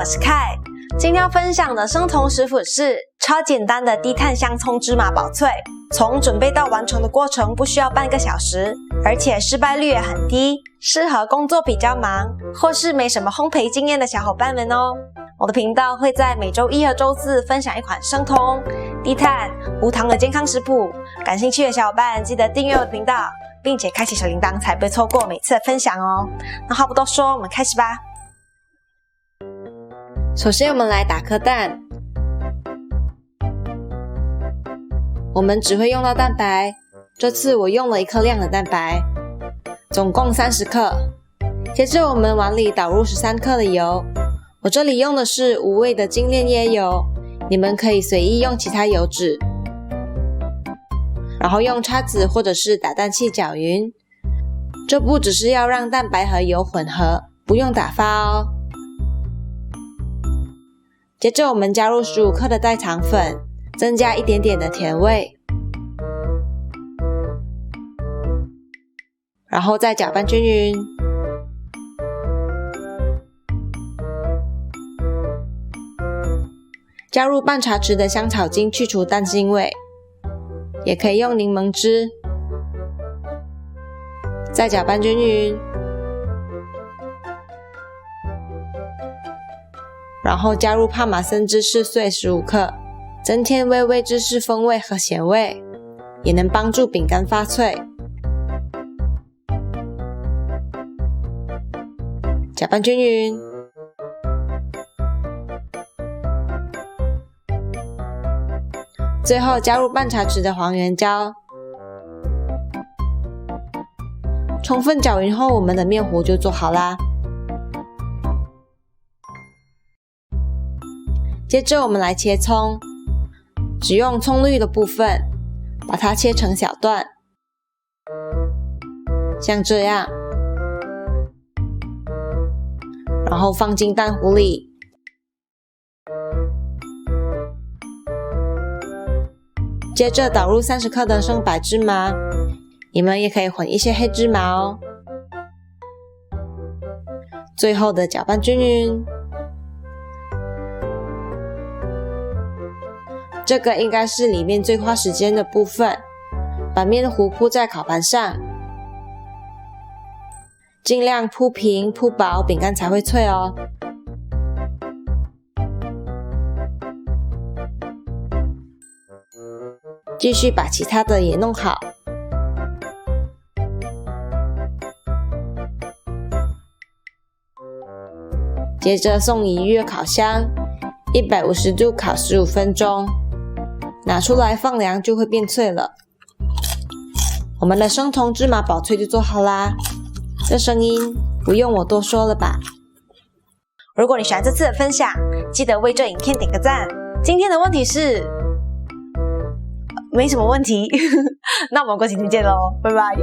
我是凯。今天要分享的生酮食谱是超简单的低碳香葱芝麻薄脆，从准备到完成的过程不需要半个小时，而且失败率也很低，适合工作比较忙或是没什么烘焙经验的小伙伴们哦。我的频道会在每周一和周四分享一款生酮、低碳、无糖的健康食谱，感兴趣的小伙伴记得订阅我的频道，并且开启小铃铛，才不会错过每次的分享哦。那话不多说，我们开始吧。首先我们来打颗蛋，我们只会用到蛋白，这次我用了1克亮的蛋白，总共30克。接着我们碗里倒入13克的油，我这里用的是无味的精炼椰油，你们可以随意用其他油脂，然后用叉子或者是打蛋器搅匀。这步只是要让蛋白和油混合，不用打发哦。接着我们加入15克的代糖粉，增加一点点的甜味，然后再搅拌均匀。加入半茶匙的香草精去除蛋腥味，也可以用柠檬汁，再搅拌均匀，然后加入帕玛森芝士碎15克，增添微微芝士风味和咸味，也能帮助饼干发脆。搅拌均匀，最后加入半茶匙的黄原胶。充分搅匀后，我们的面糊就做好啦。接着我们来切葱，只用葱绿的部分，把它切成小段，像这样，然后放进蛋糊里。接着倒入30克的生白芝麻，你们也可以混一些黑芝麻哦。最后的搅拌均匀。这个应该是里面最花时间的部分，把面糊铺在烤盘上，尽量铺平铺薄，饼干才会脆哦。继续把其他的也弄好。接着送移预热烤箱，150度烤15分钟，拿出来放凉就会变脆了。我们的生酮芝麻薄脆就做好啦，这声音不用我多说了吧？如果你喜欢这次的分享，记得为这影片点个赞。今天的问题是没什么问题，那我们过几天见咯，拜拜。